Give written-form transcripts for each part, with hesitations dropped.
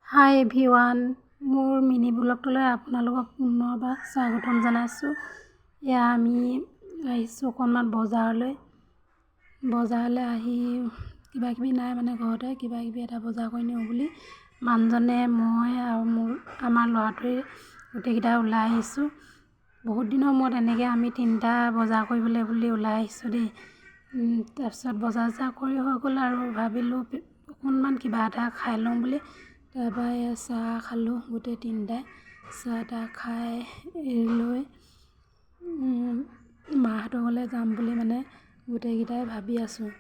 হাই everyone, মোৰ mini ব্লগটোলৈ আপোনালোকক পুনৰবাৰ স্বাগতম জনাইছোঁ। এয়া আমি আহিছোঁ অকণমান বজাৰলৈ আহি কিবাকিবি নাই মানে ঘৰতে কিবাকিবি এটা বজাৰ কৰি নিওঁ বুলি মানুহজনে মই আৰু আমাৰ ল'ৰাটোৱে গোটেইকেইটা ওলাই আহিছোঁ। বহুত দিনৰ মূৰত এনেকৈ আমি তিনিটা বজাৰ কৰিবলৈ বুলি ওলাই আহিছোঁ দেই। তাৰপিছত বজাৰ কৰি হৈ গ'ল আৰু ভাবিলোঁ অকণমান কিবা এটা খাই লওঁ বুলি। তাৰপৰা চাহ খালোঁ গোটেই তিনিটাই। চাহ তাহ খাই লৈ মাহঁতৰ ঘৰলৈ যাম বুলি মানে গোটেইকেইটাই ভাবি আছোঁ।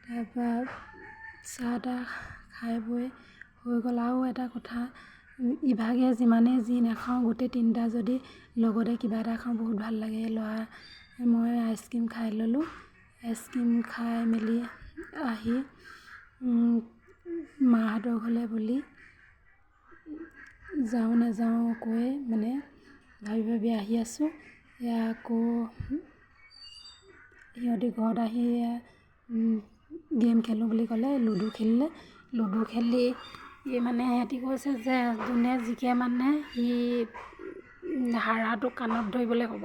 তাৰপৰা চাহ তাহ খাই বৈ হৈ গ'ল। আৰু এটা কথা, ইভাগে যিমানেই যি নাখাওঁ গোটেই তিনিটা যদি লগতে কিবা এটা খাওঁ বহুত ভাল লাগে। মই আইচক্ৰীম খাই ল'লোঁ। আইচক্ৰীম খাই মেলি আহি মাহঁতৰ ঘৰলৈ বুলি যাওঁ নাযাওঁ কৈ মানে ভাবি আহি আছোঁ। এয়া আকৌ সিহঁতি ঘৰত আহি গেম খেলোঁ বুলি ক'লে, লুডু খেলিলে। লুডু খেলি মানে সিহঁতি কৈছে যে যোনে জিকে মানে সি হাৰাটো কাণত ধৰিবলৈ ক'ব।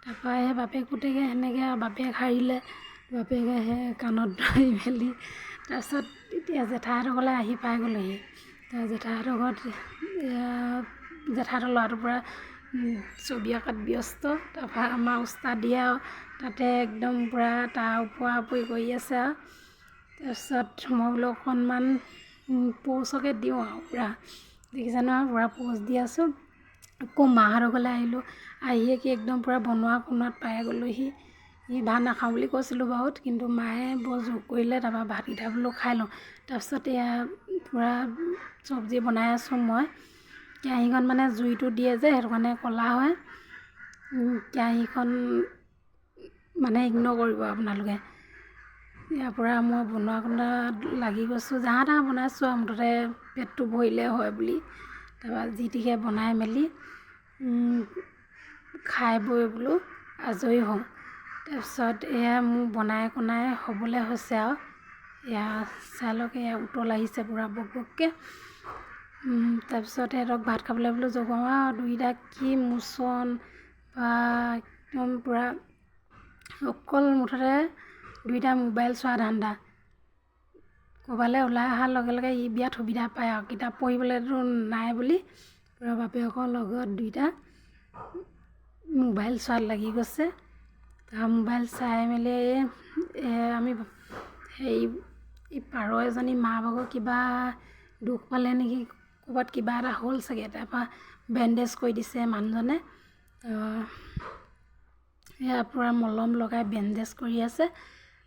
তাৰপৰা সেই বাপেক পুতেকে সেনেকৈ আৰু বাপেক হাৰিলে, বাপেকে সেই কাণত ধৰি মেলি তাৰপিছত এতিয়া জেঠাইহঁতৰ ঘৰলৈ আহি পাই গ'লোহি। তাৰ জেঠাইহঁতৰ ঘৰত জেঠাইহঁতৰ ল'ৰাটোৰ পৰা ছবি অঁকাত ব্যস্ত। তাৰপৰা আমাৰ উস্তাদ দিয়ে আৰু তাতে একদম পূৰা তাৰ ওপৰা ওপৰি কৰি আছে আৰু তাৰপিছত মই বোলো অকণমান প'জকে দিওঁ আৰু পূৰা দেখিছে নহয় পূৰা প'জ দি আছোঁ। আকৌ মাহঁতৰ ঘৰলৈ আহিলোঁ। আহিয়ে কি একদম পূৰা বনোৱাত পাই গ'লোহি। ভাত নাখাওঁ বুলি কৈছিলোঁ বহুত, কিন্তু মায়ে বৰ জোৰ কৰিলে। তাৰপৰা ভাতকেইটা বোলো খাই লওঁ। তাৰপিছত এয়া পূৰা চব্জি বনাই আছোঁ মই। কেৰাহীখন মানে জুইটো দিয়ে যে সেইটো কাৰণে ক'লা হয়। কেৰাহীখন মানে ইগন'ৰ কৰিব আপোনালোকে। ইয়াৰ পৰা মই বনোৱাত লাগি গৈছোঁ, যাহা তাহা বনাইছোঁ আৰু মুঠতে পেটটো ভৰিলে হয় বুলি। তাৰপৰা যি তিকে বনাই মেলি খাই বৈ বোলো আজৰি হওঁ। তাৰপিছত এয়া মোৰ বনাই হ'বলৈ হৈছে আৰু এয়া চাই লওক, এয়া উতল আহিছে পূৰা বক বককৈ। তাৰপিছত সিহঁতক ভাত খাবলৈ বোলো জগাওঁ আৰু দুইটা কি মোচন বা একদম পূৰা অকল মুঠতে দুইটা মোবাইল চোৱা ধান্দা। ক'ৰবালৈ ওলাই অহাৰ লগে লগে ই বিৰাট সুবিধা পায় আৰু কিতাপ পঢ়িবলৈতো নাই বুলি পূৰা বাপেকৰ লগত দুইটা মোবাইল চোৱাত লাগি গৈছে। তাৰ মোবাইল চাই মেলি আমি এই পাৰ এজনী মাৰ ভাগৰ কিবা দুখ পালে নেকি, ক'ৰবাত কিবা এটা হ'ল চাগে। তাৰপৰা বেণ্ডেজ কৰি দিছে মানুহজনে। এয়া পূৰা মলম লগাই বেণ্ডেজ কৰি আছে।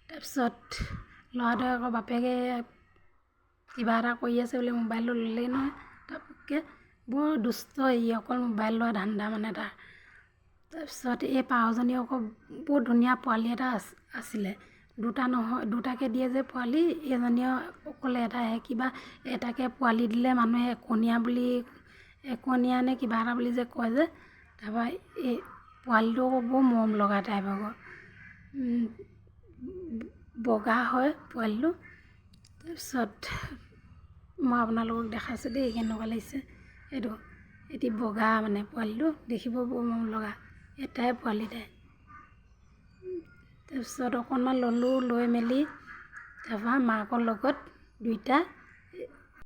তাৰপিছত ল'ৰাটোৱে আকৌ বাপেকে কিবা এটা কৰি আছে বুলি মোবাইলটো ল'লেই নহয় তাৰপকৈ। বৰ দুষ্ট ই, অকল মোবাইল লোৱা ধান্দা মানে তাৰ। তাৰপিছত এই পাৰজনী আকৌ বহুত ধুনীয়া পোৱালি এটা আছিলে। দুটা নহয়, দুটাকৈ দিয়ে যে পোৱালি, এজনীও অকল এটাহে। কিবা এটাকৈ পোৱালি দিলে মানুহে একনীয়া নে কিবা এটা বুলি যে কয় যে। তাৰপৰা এই পোৱালিটো আকৌ বৰ মৰম লগা টাইপ আকৌ, বগা হয় পোৱালিটো। তাৰপিছত মই আপোনালোকক দেখাইছোঁ দেই কেনেকুৱা লাগিছে। এটি বগা মানে পোৱালিটো দেখিব বৰ মৰম লগা। এটাই পোৱালি তাই। তাৰপিছত অকণমান ল'লোঁ, লৈ মেলি তাৰপৰা মাকৰ লগত দুইটা